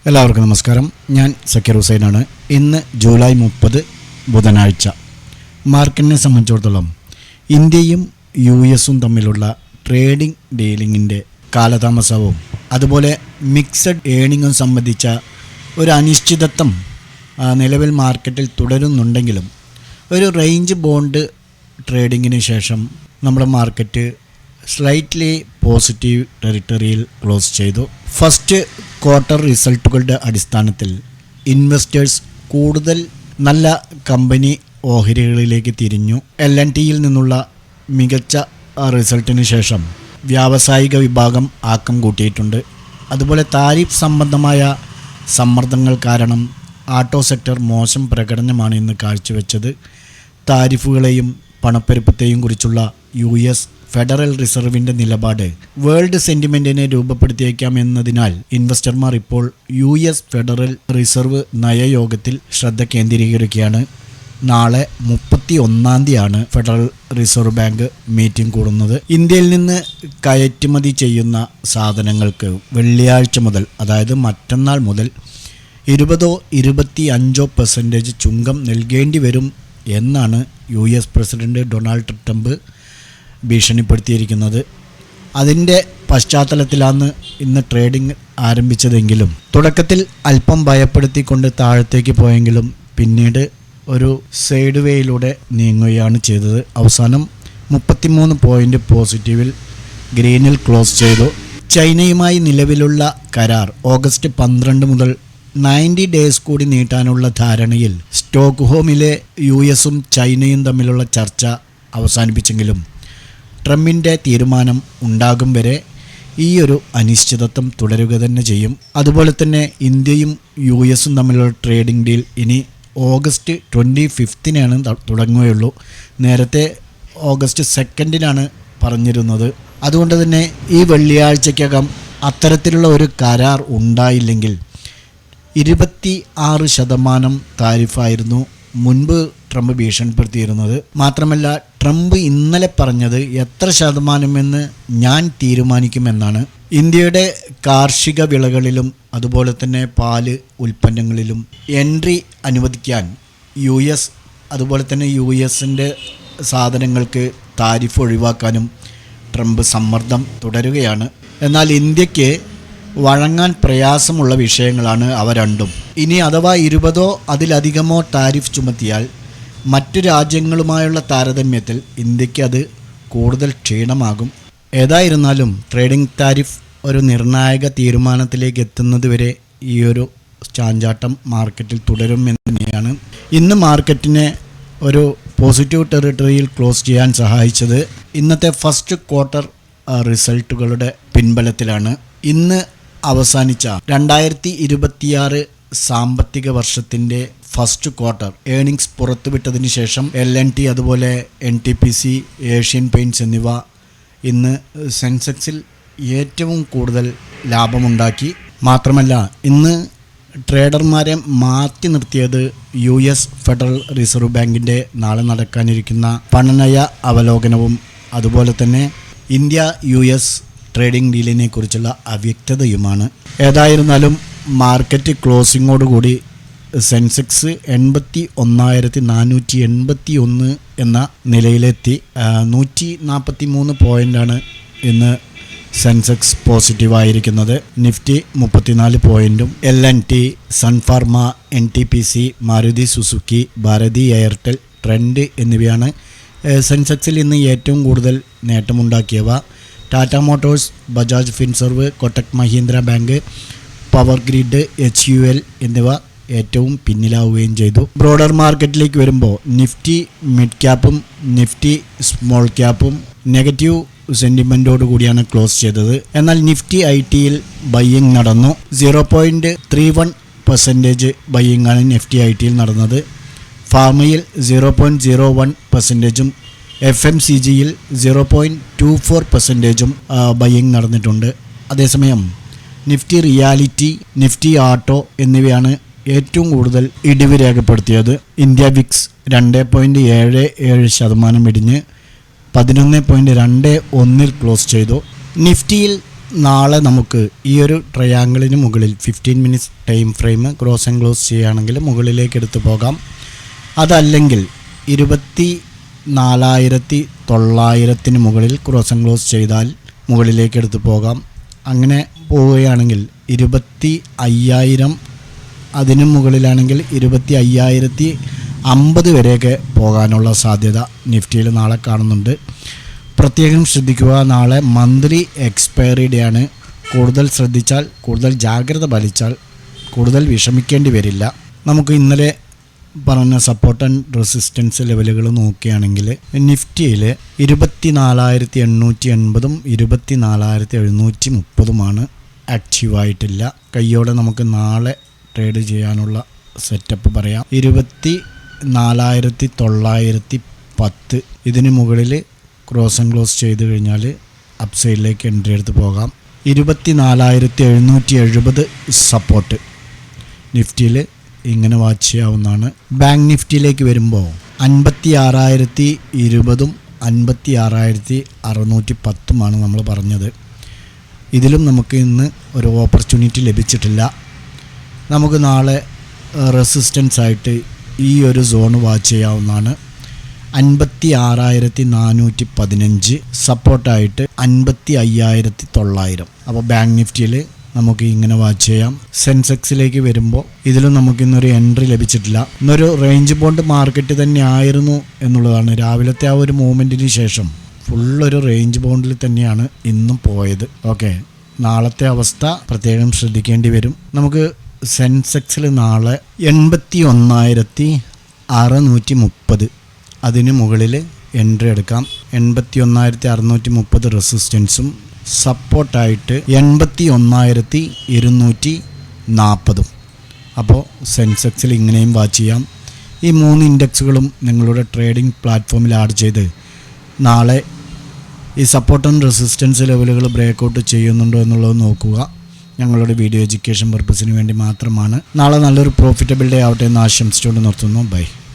എല്ലാവർക്കും നമസ്കാരം. ഞാൻ സക്കീർ ഹുസൈനാണ്. ഇന്ന് ജൂലൈ 30 ബുധനാഴ്ച. മാർക്കറ്റിനെ സംബന്ധിച്ചിടത്തോളം ഇന്ത്യയും US-ഉം തമ്മിലുള്ള ട്രേഡിംഗ് ഡീലിങ്ങിൻ്റെ കാലതാമസവും അതുപോലെ മിക്സഡ് ഏണിങ്ങും സംബന്ധിച്ച ഒരു അനിശ്ചിതത്വം നിലവിൽ മാർക്കറ്റിൽ തുടരുന്നുണ്ടെങ്കിലും ഒരു റേഞ്ച് ബോണ്ട് ട്രേഡിങ്ങിന് ശേഷം നമ്മുടെ മാർക്കറ്റ് സ്ലൈറ്റ്ലി പോസിറ്റീവ് ടെറിട്ടറിയിൽ ക്ലോസ് ചെയ്തു. ഫസ്റ്റ് ക്വാർട്ടർ റിസൾട്ടുകളുടെ അടിസ്ഥാനത്തിൽ ഇൻവെസ്റ്റേഴ്സ് കൂടുതൽ നല്ല കമ്പനി ഓഹരികളിലേക്ക് തിരിഞ്ഞു. LNTയിൽ നിന്നുള്ള മികച്ച റിസൾട്ടിന് ശേഷം വ്യാവസായിക വിഭാഗം ആക്കം കൂട്ടിയിട്ടുണ്ട്. അതുപോലെ താരിഫ് സംബന്ധമായ സമ്മർദ്ദങ്ങൾ കാരണം ആട്ടോ സെക്ടർ മോശം പ്രകടനമാണ് ഇന്ന് കാഴ്ചവെച്ചത്. താരിഫുകളെയും പണപ്പെരുപ്പത്തെയും കുറിച്ചുള്ള US ഫെഡറൽ റിസർവിൻ്റെ നിലപാട് വേൾഡ് സെൻറ്റിമെൻറ്റിനെ രൂപപ്പെടുത്തിയേക്കാം എന്നതിനാൽ ഇൻവെസ്റ്റർമാർ ഇപ്പോൾ US ഫെഡറൽ റിസർവ് നയയോഗത്തിൽ ശ്രദ്ധ കേന്ദ്രീകരിക്കുകയാണ്. നാളെ 31-ാം തീയതിയാണ് ഫെഡറൽ റിസർവ് ബാങ്ക് മീറ്റിംഗ് കൂടുന്നത്. ഇന്ത്യയിൽ നിന്ന് കയറ്റുമതി ചെയ്യുന്ന സാധനങ്ങൾക്ക് വെള്ളിയാഴ്ച മുതൽ, അതായത് മറ്റന്നാൾ മുതൽ 20-25% ചുങ്കം നൽകേണ്ടി വരും എന്നാണ് US പ്രസിഡന്റ് ഡൊണാൾഡ് ട്രംപ് ഭീഷണിപ്പെടുത്തിയിരിക്കുന്നത്. അതിൻ്റെ പശ്ചാത്തലത്തിലാണ് ഇന്ന് ട്രേഡിംഗ് ആരംഭിച്ചതെങ്കിലും തുടക്കത്തിൽ അല്പം ഭയപ്പെടുത്തിക്കൊണ്ട് താഴത്തേക്ക് പോയെങ്കിലും പിന്നീട് ഒരു സൈഡ് വേയിലൂടെ നീങ്ങുകയാണ് ചെയ്തത്. അവസാനം 33 പോയിൻ്റ് പോസിറ്റീവിൽ ഗ്രീനിൽ ക്ലോസ് ചെയ്തു. ചൈനയുമായി നിലവിലുള്ള കരാർ ഓഗസ്റ്റ് 12 മുതൽ 90 ഡേയ്സ് കൂടി നീട്ടാനുള്ള ധാരണയിൽ സ്റ്റോക്ക്ഹോമിലെ US-ഉം ചൈനയും തമ്മിലുള്ള ചർച്ച അവസാനിപ്പിച്ചെങ്കിലും ട്രംപിൻ്റെ തീരുമാനം ഉണ്ടാകും വരെ ഈ ഒരു അനിശ്ചിതത്വം തുടരുക തന്നെ ചെയ്യും. അതുപോലെ തന്നെ ഇന്ത്യയും US-ഉം തമ്മിലുള്ള ട്രേഡിംഗ് ഡീൽ ഇനി ഓഗസ്റ്റ് 25-നാണ് തുടങ്ങുകയുള്ളൂ. നേരത്തെ ഓഗസ്റ്റ് 2-നാണ് പറഞ്ഞിരുന്നത്. അതുകൊണ്ട് തന്നെ ഈ വെള്ളിയാഴ്ചക്കകം അത്തരത്തിലുള്ള ഒരു കരാർ ഉണ്ടായില്ലെങ്കിൽ 26% താരിഫായിരുന്നു മുൻപ് ട്രംപ് ഭീഷണിപ്പെടുത്തിയിരുന്നത്. മാത്രമല്ല, ട്രംപ് ഇന്നലെ പറഞ്ഞത് എത്ര ശതമാനമെന്ന് ഞാൻ തീരുമാനിക്കുമെന്നാണ്. ഇന്ത്യയുടെ കാർഷിക വിളകളിലും അതുപോലെ തന്നെ പാല് ഉൽപ്പന്നങ്ങളിലും എൻട്രി അനുവദിക്കാൻ US അതുപോലെ തന്നെ US-ൻ്റെ സാധനങ്ങൾക്ക് താരിഫ് ഒഴിവാക്കാനും ട്രംപ് സമ്മർദ്ദം തുടരുകയാണ്. എന്നാൽ ഇന്ത്യക്ക് വഴങ്ങാൻ പ്രയാസമുള്ള വിഷയങ്ങളാണ് അവ രണ്ടും. ഇനി അഥവാ 20 അതിലധികമോ താരിഫ് ചുമത്തിയാൽ മറ്റു രാജ്യങ്ങളുമായുള്ള താരതമ്യത്തിൽ ഇന്ത്യക്ക് അത് കൂടുതൽ ക്ഷീണമാകും. ഏതായിരുന്നാലും ട്രേഡിംഗ് താരിഫ് ഒരു നിർണായക തീരുമാനത്തിലേക്ക് എത്തുന്നതുവരെ ഈ ഒരു ചാഞ്ചാട്ടം മാർക്കറ്റിൽ തുടരും എന്ന് തന്നെയാണ്. ഇന്ന് മാർക്കറ്റിനെ ഒരു പോസിറ്റീവ് ടെറിട്ടറിയിൽ ക്ലോസ് ചെയ്യാൻ സഹായിച്ചത് ഇന്നത്തെ ഫസ്റ്റ് ക്വാർട്ടർ റിസൾട്ടുകളുടെ പിൻബലത്തിലാണ്. ഇന്ന് അവസാനിച്ച 2026 സാമ്പത്തിക വർഷത്തിൻ്റെ ഫസ്റ്റ് ക്വാർട്ടർ ഏണിങ്സ് പുറത്തുവിട്ടതിന് ശേഷം LNT അതുപോലെ NTPC, ഏഷ്യൻ പെയിൻറ്റ്സ് എന്നിവ ഇന്ന് സെൻസെക്സിൽ ഏറ്റവും കൂടുതൽ ലാഭമുണ്ടാക്കി. മാത്രമല്ല, ഇന്ന് ട്രേഡർമാരെ മാറ്റി നിർത്തിയത് US ഫെഡറൽ റിസർവ് ബാങ്കിൻ്റെ നാളെ നടക്കാനിരിക്കുന്ന പണനയ അവലോകനവും അതുപോലെ തന്നെ ഇന്ത്യ US ട്രേഡിംഗ് ഡീലിനെ കുറിച്ചുള്ള അവ്യക്തതയുമാണ്. ഏതായിരുന്നാലും മാർക്കറ്റ് ക്ലോസിങ്ങോടുകൂടി സെൻസെക്സ് 81,481 എന്ന നിലയിലെത്തി. 143 പോയിൻ്റാണ് ഇന്ന് സെൻസെക്സ് പോസിറ്റീവായിരിക്കുന്നത്. നിഫ്റ്റി 34 പോയിൻറ്റും LNT, Sun Pharma, NTPC, Maruti Suzuki, Bharti Airtel, Trent എന്നിവയാണ് സെൻസെക്സിൽ ഇന്ന് ഏറ്റവും കൂടുതൽ നേട്ടമുണ്ടാക്കിയവ. Tata Motors, Bajaj Finserv, Kotak Mahindra Bank, Power Grid, HUL എന്നിവ ഏറ്റവും പിന്നിലാവുകയും ചെയ്തു. ബ്രോഡർ മാർക്കറ്റിലേക്ക് വരുമ്പോൾ നിഫ്റ്റി മിഡ് ക്യാപ്പും നിഫ്റ്റി സ്മോൾ ക്യാപ്പും നെഗറ്റീവ് സെൻറ്റിമെൻറ്റോട് കൂടിയാണ് ക്ലോസ് ചെയ്തത്. എന്നാൽ നിഫ്റ്റി IT-യിൽ ബയ്യിങ് നടന്നു. 0.31% ബയ്യിങ് ആണ് നിഫ്റ്റി IT-യിൽ നടന്നത്. ഫാർമയിൽ 0.01%, FMCGയിൽ 0.24% ബയ്യിങ് നടന്നിട്ടുണ്ട്. അതേസമയം നിഫ്റ്റി റിയാലിറ്റി, നിഫ്റ്റി ആട്ടോ എന്നിവയാണ് ഏറ്റവും കൂടുതൽ ഇടിവ് രേഖപ്പെടുത്തിയത്. ഇന്ത്യ വിക്സ് 2.77% ഇടിഞ്ഞ് 11.21 ക്ലോസ് ചെയ്തു. നിഫ്റ്റിയിൽ നാളെ നമുക്ക് ഈ ഒരു ട്രയാങ്കിളിന് മുകളിൽ 15 minutes time frame cross and close ചെയ്യുകയാണെങ്കിൽ മുകളിലേക്ക് എടുത്തു പോകാം. അതല്ലെങ്കിൽ 24,900 മുകളിൽ ക്രോസ് ആൻഡ് ക്ലോസ് ചെയ്താൽ മുകളിലേക്ക് എടുത്തു പോകാം. അങ്ങനെ പോവുകയാണെങ്കിൽ 25,000, അതിനു മുകളിലാണെങ്കിൽ 25,050 വരെയൊക്കെ പോകാനുള്ള സാധ്യത നിഫ്റ്റിയിൽ നാളെ കാണുന്നുണ്ട്. പ്രത്യേകം ശ്രദ്ധിക്കുക, നാളെ മന്ത്ലി എക്സ്പയറി ഡേ ആണ്. കൂടുതൽ ശ്രദ്ധിച്ചാൽ, കൂടുതൽ ജാഗ്രത പാലിച്ചാൽ കൂടുതൽ വിഷമിക്കേണ്ടി വരില്ല. നമുക്ക് ഇന്നലെ പറഞ്ഞ സപ്പോർട്ട് ആൻഡ് റെസിസ്റ്റൻസ് ലെവലുകൾ നോക്കുകയാണെങ്കിൽ നിഫ്റ്റിയിൽ 24,880 24,730 ആക്റ്റീവായിട്ടില്ല. കയ്യോടെ നമുക്ക് നാളെ ട്രേഡ് ചെയ്യാനുള്ള സെറ്റപ്പ് പറയാം. 24,910 ഇതിന് മുകളിൽ ക്രോസ് ആൻഡ് ക്ലോസ് ചെയ്ത് കഴിഞ്ഞാൽ അപ്സൈഡിലേക്ക് എൻട്രി എടുത്ത് പോകാം. 24,770 സപ്പോർട്ട് നിഫ്റ്റിയിൽ ഇങ്ങനെ വാച്ച് ചെയ്യാവുന്നതാണ്. ബാങ്ക് നിഫ്റ്റിയിലേക്ക് വരുമ്പോൾ 56,020 56,610 നമ്മൾ പറഞ്ഞത്. ഇതിലും നമുക്ക് ഇന്ന് ഒരു ഓപ്പർച്യൂണിറ്റി ലഭിച്ചിട്ടില്ല. നമുക്ക് നാളെ റെസിസ്റ്റൻസ് ആയിട്ട് ഈ ഒരു സോൺ വാച്ച് ചെയ്യാവുന്നതാണ്. 56,415 സപ്പോർട്ടായിട്ട് 55,900. അപ്പോൾ ബാങ്ക് നിഫ്റ്റിയിൽ നമുക്ക് ഇങ്ങനെ വാച്ച് ചെയ്യാം. സെൻസെക്സിലേക്ക് വരുമ്പോൾ ഇതിലും നമുക്കിന്നൊരു എൻട്രി ലഭിച്ചിട്ടില്ല. ഇന്നൊരു റേഞ്ച് ബോണ്ട് മാർക്കറ്റ് തന്നെ ആയിരുന്നു എന്നുള്ളതാണ്. രാവിലത്തെ ആ ഒരു മൂവ്മെൻറ്റിന് ശേഷം ഫുള്ളൊരു റേഞ്ച് ബോണ്ടിൽ തന്നെയാണ് ഇന്നും പോയത്. ഓക്കെ, നാളത്തെ അവസ്ഥ പ്രത്യേകം ശ്രദ്ധിക്കേണ്ടി വരും. നമുക്ക് സെൻസെക്സിൽ നാളെ 81,630 അതിന് മുകളിൽ എൻട്രി എടുക്കാം. 81,630 റെസിസ്റ്റൻസും സപ്പോർട്ടായിട്ട് 81,240. അപ്പോൾ സെൻസെക്സിൽ ഇങ്ങനെയും വാച്ച് ചെയ്യാം. ഈ 3 ഇൻഡെക്സുകളും നിങ്ങളുടെ ട്രേഡിംഗ് പ്ലാറ്റ്ഫോമിൽ ആഡ് ചെയ്ത് നാളെ ഈ സപ്പോർട്ട് ആൻഡ് റെസിസ്റ്റൻസ് ലെവലുകൾ ബ്രേക്കൗട്ട് ചെയ്യുന്നുണ്ടോ എന്നുള്ളത് നോക്കുക. ഞങ്ങളുടെ വീഡിയോ എഡ്യൂക്കേഷൻ പർപ്പസിന് വേണ്ടി മാത്രമാണ്. നാളെ നല്ലൊരു പ്രോഫിറ്റബിൾ ഡേ ആവട്ടെ എന്ന് ആശംസിച്ചുകൊണ്ട് നിർത്തുന്നു. ബൈ.